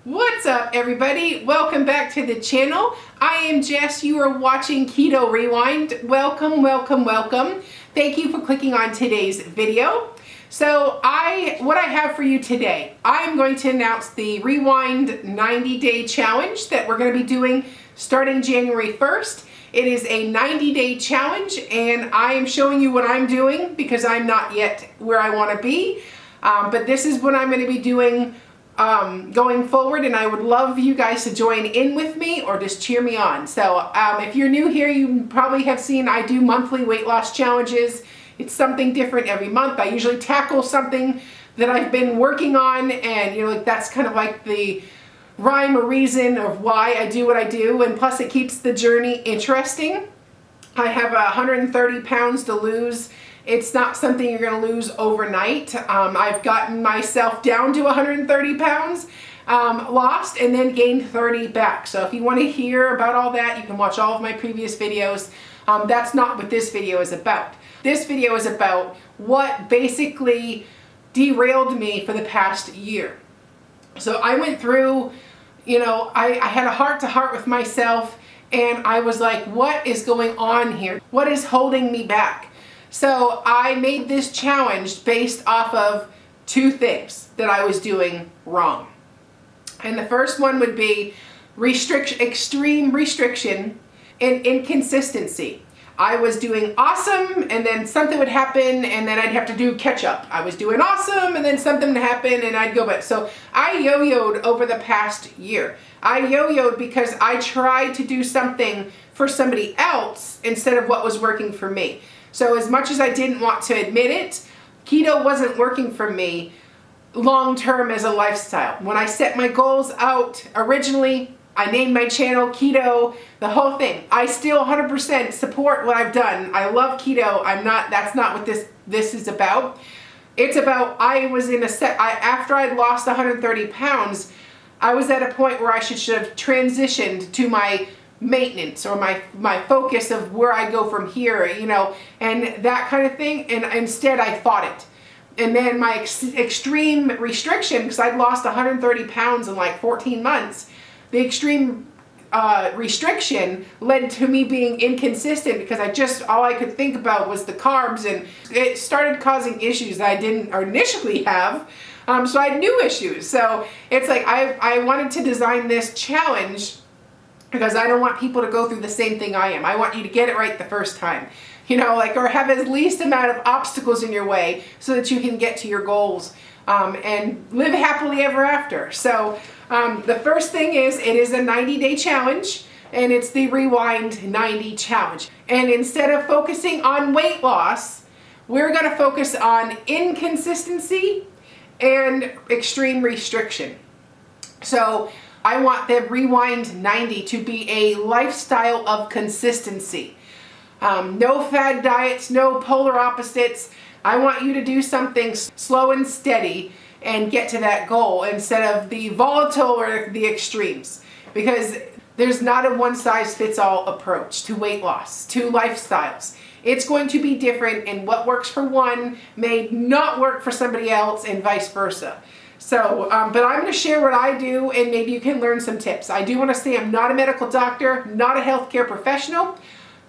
What's up, everybody? Welcome back to the channel. I am Jess. You are watching Keto Rewind. Welcome, welcome, welcome. Thank you for clicking on today's video. So what I have for you today, I'm going to announce the Rewind 90-day challenge that we're going to be doing starting January 1st. It is a 90-day challenge, and I am showing you what I'm doing because I'm not yet where I want to be. But this is what I'm going to be doing going forward, and I would love you guys to join in with me or just cheer me on. So if you're new here, you probably have seen I do monthly weight loss challenges. It's something different every month. I usually tackle something that I've been working on, and that's kind of like the rhyme or reason of why I do what I do, and plus it keeps the journey interesting. I have 130 pounds to lose. It's not something you're going to lose overnight. I've gotten myself down to 130 pounds, lost, and then gained 30 back. So if you want to hear about all that, you can watch all of my previous videos. That's not what this video is about. This video is about what basically derailed me for the past year. So I went through, I had a heart-to-heart with myself, and I was like, what is going on here? What is holding me back? So I made this challenge based off of two things that I was doing wrong. And the first one would be extreme restriction and inconsistency. I was doing awesome, and then something would happen, and then I'd have to do catch up. I was doing awesome, and then something would happen, and I'd go back. So I yo-yoed over the past year. I yo-yoed because I tried to do something for somebody else instead of what was working for me. So as much as I didn't want to admit it, keto wasn't working for me long-term as a lifestyle. When I set my goals out originally, I named my channel Keto, the whole thing. I still 100% support what I've done. I love keto. That's not what this is about. It's about, after I'd lost 130 pounds, I was at a point where I should have transitioned to my maintenance or my focus of where I go from here, and that kind of thing. And instead I fought it. And then my extreme restriction, because I'd lost 130 pounds in like 14 months, the extreme restriction led to me being inconsistent because all I could think about was the carbs, and it started causing issues that I didn't initially have. So I had new issues. So it's like I wanted to design this challenge because I don't want people to go through the same thing I am. I want you to get it right the first time, or have as least amount of obstacles in your way so that you can get to your goals and live happily ever after. So the first thing is, it is a 90-day challenge, and it's the Rewind 90 challenge. And instead of focusing on weight loss, we're going to focus on inconsistency and extreme restriction. So I want the Rewind 90 to be a lifestyle of consistency. No fad diets, no polar opposites. I want you to do something slow and steady and get to that goal instead of the volatile or the extremes. Because there's not a one-size-fits-all approach to weight loss, to lifestyles. It's going to be different, and what works for one may not work for somebody else, and vice versa. So, but I'm going to share what I do, and maybe you can learn some tips. I do want to say I'm not a medical doctor, not a healthcare professional.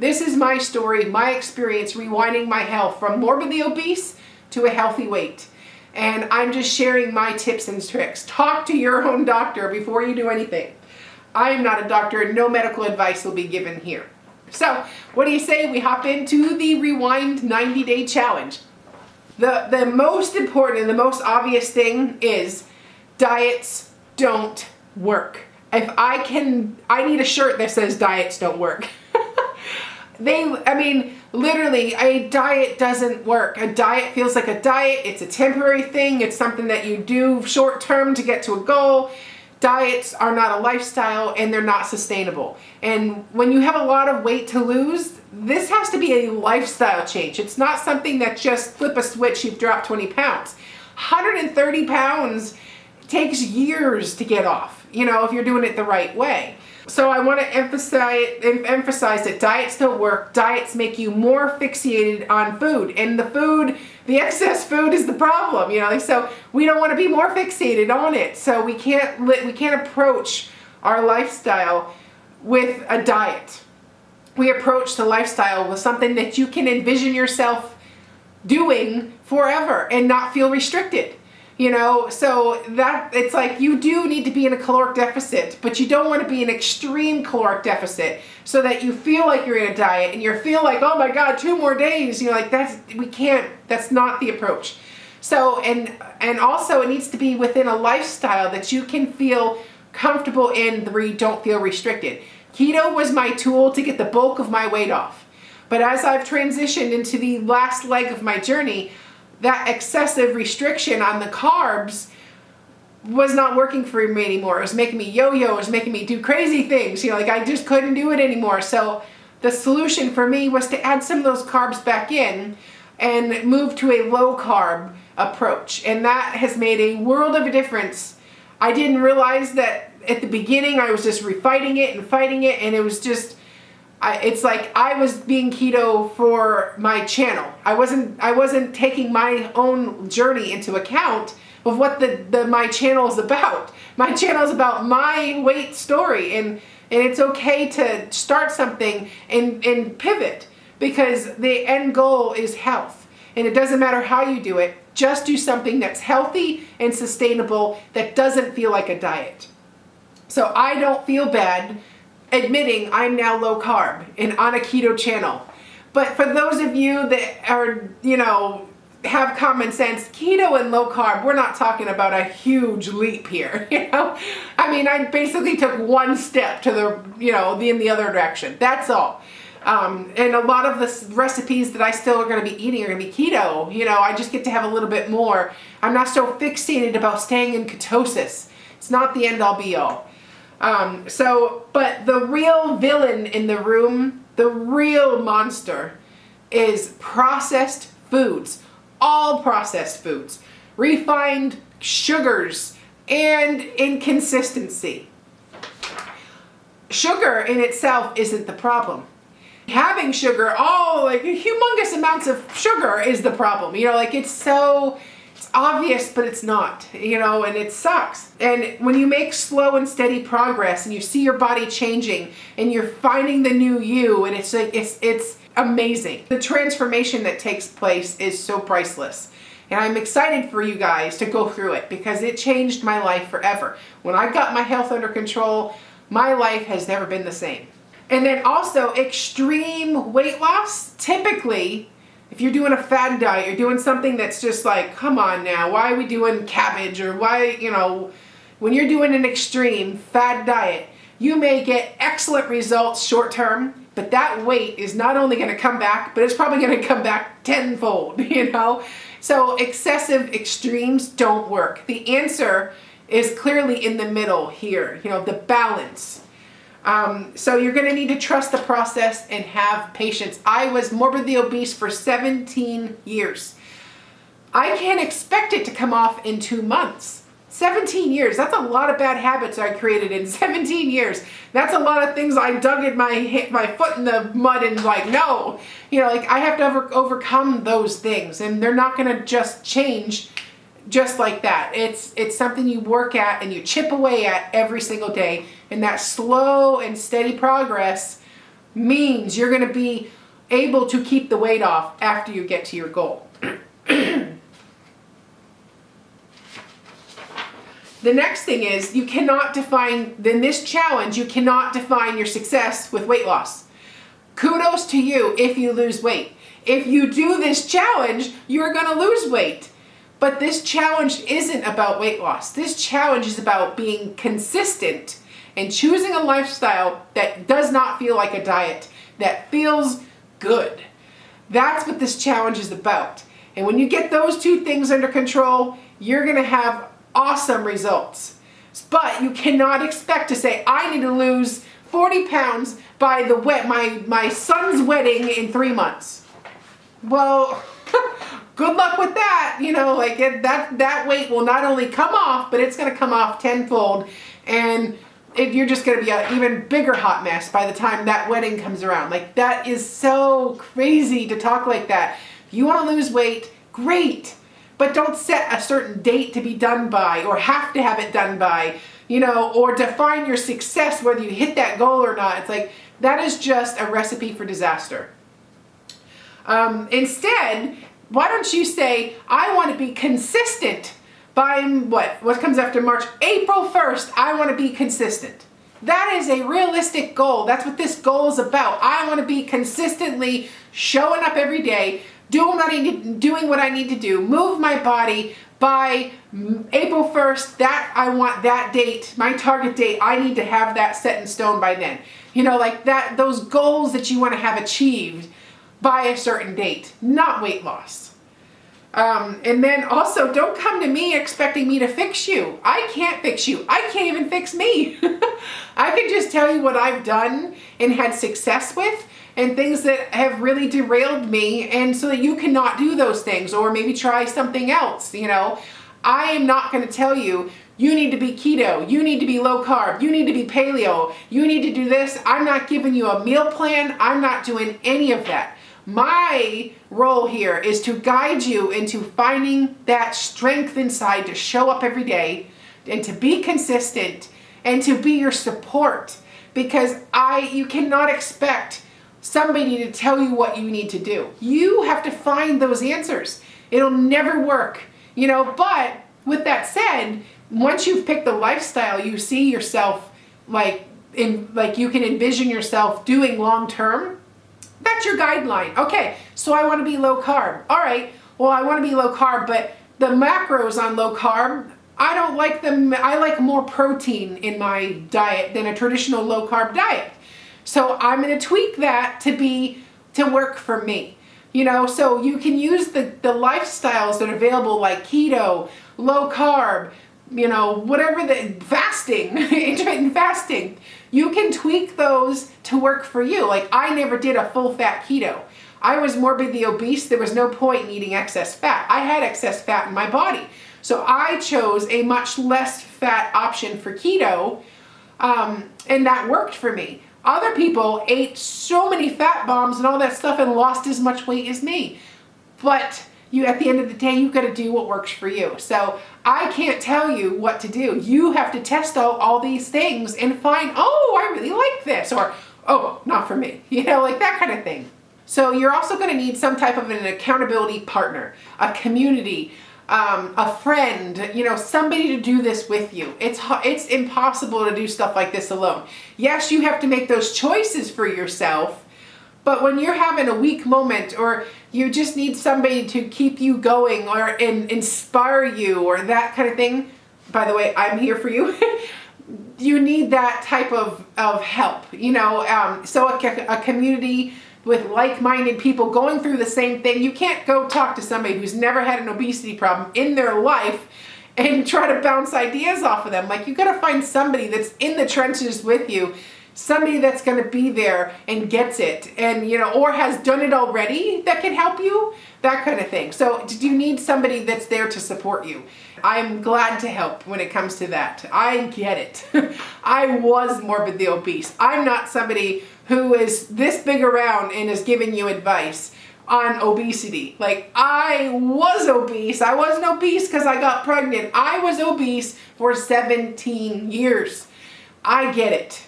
This is my story, my experience rewinding my health from morbidly obese to a healthy weight. And I'm just sharing my tips and tricks. Talk to your own doctor before you do anything. I am not a doctor, and no medical advice will be given here. So, what do you say we hop into the Rewind 90-day challenge? The most important and the most obvious thing is diets don't work. I need a shirt that says diets don't work. Literally, a diet doesn't work. A diet feels like a diet. It's a temporary thing. It's something that you do short term to get to a goal. Diets are not a lifestyle, and they're not sustainable. And when you have a lot of weight to lose, this has to be a lifestyle change. It's not something that just flip a switch, you've dropped 20 pounds. 130 pounds takes years to get off, if you're doing it the right way. So I want to emphasize that diets don't work. Diets make you more fixated on food, and the the excess food is the problem, like, so we don't want to be more fixated on it. So we can't approach our lifestyle with a diet. We approach the lifestyle with something that you can envision yourself doing forever and not feel restricted. So that it's like you do need to be in a caloric deficit, but you don't want to be in extreme caloric deficit so that you feel like you're in a diet and you feel like, oh my God, 2 more days. Like that's not the approach. So, and also it needs to be within a lifestyle that you can feel comfortable in where you don't feel restricted. Keto was my tool to get the bulk of my weight off. But as I've transitioned into the last leg of my journey, that excessive restriction on the carbs was not working for me anymore. It was making me yo-yo. It was making me do crazy things. Like I just couldn't do it anymore. So the solution for me was to add some of those carbs back in and move to a low carb approach. And that has made a world of a difference. I didn't realize that at the beginning I was just fighting it, and it was just, it's like I was being keto for my channel. I wasn't taking my own journey into account of what my channel is about. My channel is about my weight story, and it's okay to start something and pivot, because the end goal is health. And it doesn't matter how you do it, just do something that's healthy and sustainable that doesn't feel like a diet. So I don't feel bad admitting I'm now low carb and on a keto channel. But for those of you that are, have common sense, keto and low carb, we're not talking about a huge leap here, I mean, I basically took one step to in the other direction. That's all. And a lot of the recipes that I still are going to be eating are going to be keto. I just get to have a little bit more. I'm not so fixated about staying in ketosis. It's not the end all be all. But the real villain in the room, the real monster, is processed foods. All processed foods, refined sugars, and inconsistency. Sugar in itself isn't the problem. Having sugar, humongous amounts of sugar is the problem. It's obvious, but it's not, and it sucks. And when you make slow and steady progress and you see your body changing and you're finding the new you, and it's amazing. The transformation that takes place is so priceless. And I'm excited for you guys to go through it, because it changed my life forever. When I got my health under control, my life has never been the same. And then also extreme weight loss, typically, if you're doing a fad diet, you're doing something that's just like, come on now, why are we doing cabbage? Or why, when you're doing an extreme fad diet, you may get excellent results short term, but that weight is not only going to come back, but it's probably going to come back tenfold, So excessive extremes don't work. The answer is clearly in the middle here, the balance. So you're going to need to trust the process and have patience. I was morbidly obese for 17 years. I can't expect it to come off in 2 months. 17 years. That's a lot of bad habits I created in 17 years. That's a lot of things I dug in my foot in the mud and no. I have to overcome those things, and they're not going to just change just like that. It's something you work at and you chip away at every single day. And that slow and steady progress means you're going to be able to keep the weight off after you get to your goal. The next thing is in this challenge, you cannot define your success with weight loss. Kudos to you if you lose weight. If you do this challenge, you're going to lose weight. But this challenge isn't about weight loss. This challenge is about being consistent and choosing a lifestyle that does not feel like a diet, that feels good. That's what this challenge is about. And when you get those 2 things under control, you're going to have awesome results. But you cannot expect to say, I need to lose 40 pounds by my son's wedding in 3 months. Well, good luck with that. That weight will not only come off, but it's going to come off tenfold, and you're just going to be an even bigger hot mess by the time that wedding comes around. That is so crazy to talk like that. If you want to lose weight, great. But don't set a certain date to be done by, or have to have it done by, you know, or define your success, whether you hit that goal or not. It's like, that is just a recipe for disaster. Instead, why don't you say, I want to be consistent by what comes after March? April 1st, I want to be consistent. That is a realistic goal. That's what this goal is about. I want to be consistently showing up every day, doing what I need to do, move my body by April 1st. That I want that date, my target date. I need to have that set in stone by then. You know, like that, those goals that you want to have achieved by a certain date, not weight loss. And then also, don't come to me expecting me to fix you. I can't fix you. I can't even fix me. I can just tell you what I've done and had success with, and things that have really derailed me, and so that you cannot do those things, or maybe try something else. You know, I am not going to tell you, you need to be keto, you need to be low carb, you need to be paleo, you need to do this. I'm not giving you a meal plan. I'm not doing any of that. My role here is to guide you into finding that strength inside to show up every day and to be consistent and to be your support, because you cannot expect somebody to tell you what you need to do. You have to find those answers. It'll never work, you know. But with that said, once you've picked the lifestyle you see yourself like you can envision yourself doing long term, that's your guideline. Okay, so I want to be low carb. All right, well, I want to be low carb, but the macros on low carb, I don't like them. I like more protein in my diet than a traditional low carb diet. So I'm going to tweak that to work for me. You know, so you can use the lifestyles that are available, like keto, low carb, you know, whatever, the fasting, intermittent fasting. You can tweak those to work for you. Like, I never did a full fat keto. I was morbidly obese. There was no point in eating excess fat. I had excess fat in my body. So I chose a much less fat option for keto, and that worked for me. Other people ate so many fat bombs and all that stuff and lost as much weight as me. But at the end of the day, you've got to do what works for you. So I can't tell you what to do. You have to test out all these things and find, oh, I really like this, or, oh, not for me. You know, like that kind of thing. So you're also going to need some type of an accountability partner, a community, a friend, you know, somebody to do this with you. It's impossible to do stuff like this alone. Yes, you have to make those choices for yourself, but when you're having a weak moment, or you just need somebody to keep you going or inspire you or that kind of thing, by the way, I'm here for you. You need that type of help, you know, so a community with like-minded people going through the same thing. You can't go talk to somebody who's never had an obesity problem in their life and try to bounce ideas off of them. Like, you got to find somebody that's in the trenches with you, somebody that's going to be there and gets it, and, you know, or has done it already that can help you, that kind of thing. So you need somebody that's there to support you. I'm glad to help when it comes to that. I get it. I was morbidly obese. I'm not somebody who is this big around and is giving you advice on obesity. Like, I was obese. I wasn't obese because I got pregnant. I was obese for 17 years. I get it.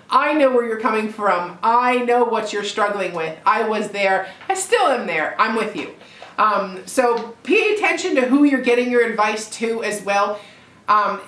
I know where you're coming from. I know what you're struggling with. I was there. I still am there. I'm with you. So pay attention to who you're getting your advice to as well.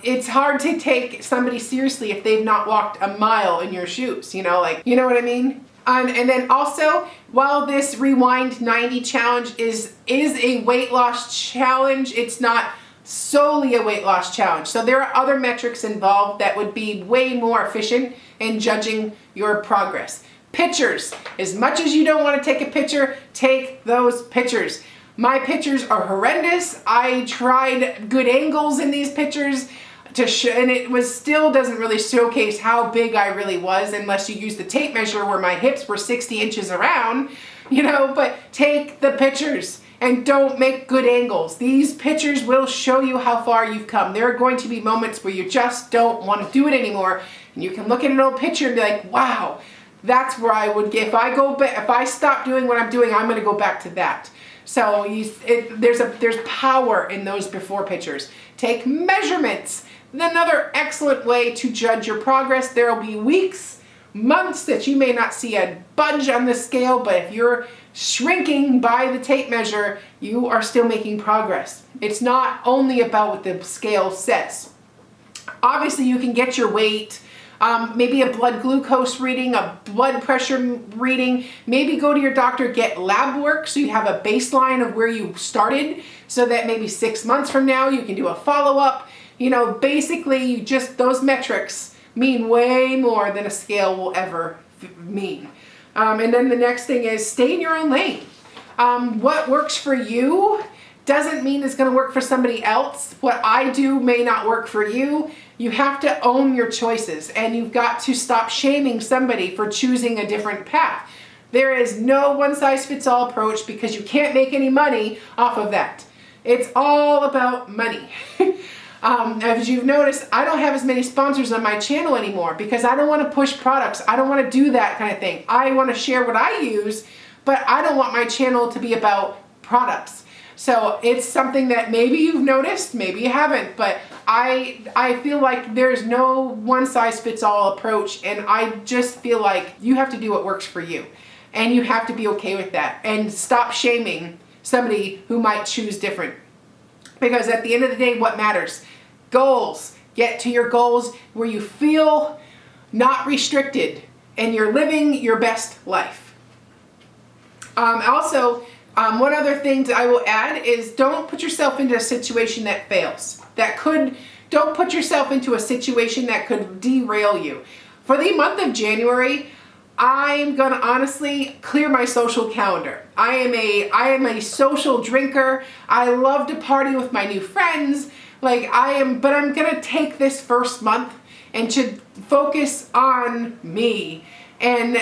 It's hard to take somebody seriously if they've not walked a mile in your shoes, you know, like, you know what I mean? And then also, while this Rewind 90 challenge is a weight loss challenge, it's not solely a weight loss challenge. So there are other metrics involved that would be way more efficient in judging your progress. Pictures. As much as you don't want to take a picture, take those pictures. My pictures are horrendous. I tried good angles in these pictures to show, and it still doesn't really showcase how big I really was unless you use the tape measure where my hips were 60 inches around, you know, but take the pictures and don't make good angles. These pictures will show you how far you've come. There are going to be moments where you just don't want to do it anymore, and you can look at an old picture and be like, wow, that's where I would get, if I stop doing what I'm doing, I'm going to go back to that. So there's power in those before pictures. Take measurements. Another excellent way to judge your progress. There will be weeks, months that you may not see a budge on the scale, but if you're shrinking by the tape measure, you are still making progress. It's not only about what the scale says. Obviously, you can get your weight, maybe a blood glucose reading, a blood pressure reading, maybe go to your doctor, get lab work so you have a baseline of where you started so that maybe 6 months from now you can do a follow-up. You know, basically just those metrics mean way more than a scale will ever mean. And then the next thing is stay in your own lane. What works for you doesn't mean it's going to work for somebody else. What I do may not work for you. You have to own your choices, and you've got to stop shaming somebody for choosing a different path. There is no one-size-fits-all approach because you can't make any money off of that. It's all about money. As you've noticed, I don't have as many sponsors on my channel anymore because I don't want to push products. I don't want to do that kind of thing. I want to share what I use, but I don't want my channel to be about products. So it's something that maybe you've noticed, maybe you haven't, but I feel like there's no one-size-fits-all approach, and I just feel like you have to do what works for you, and you have to be okay with that, and stop shaming somebody who might choose different. Because at the end of the day, what matters? Goals. Get to your goals where you feel not restricted and you're living your best life. Also, one other thing I will add is don't put yourself into a situation that fails. Don't put yourself into a situation that could derail you. For the month of January, I'm gonna honestly clear my social calendar. I am a social drinker. I love to party with my new friends. But I'm gonna take this first month and to focus on me and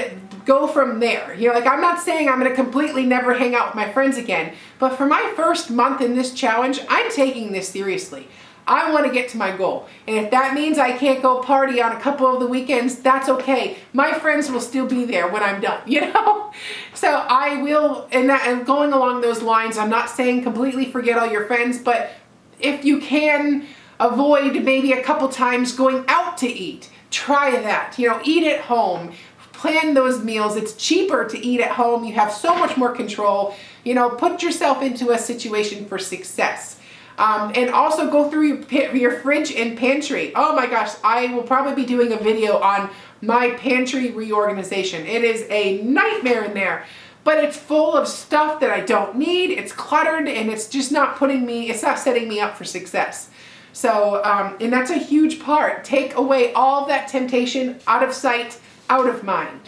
go from there. You know, I'm not saying I'm gonna completely never hang out with my friends again, but for my first month in this challenge, I'm taking this seriously. I want to get to my goal. And if that means I can't go party on a couple of the weekends, that's okay. My friends will still be there when I'm done, you know? So I will, and going along those lines, I'm not saying completely forget all your friends, but if you can avoid maybe a couple times going out to eat, try that. You know, eat at home. Plan those meals. It's cheaper to eat at home. You have so much more control. You know, put yourself into a situation for success. And also go through your fridge and pantry. Oh my gosh, I will probably be doing a video on my pantry reorganization. It is a nightmare in there, but it's full of stuff that I don't need. It's cluttered and it's just not it's not setting me up for success. So, and that's a huge part. Take away all of that temptation out of sight, out of mind.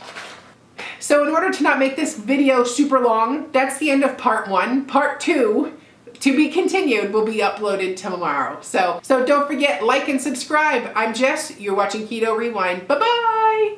So in order to not make this video super long, that's the end of part 1. Part 2, to be continued, will be uploaded tomorrow. So don't forget, like and subscribe. I'm Jess, you're watching Keto Rewind. Bye-bye!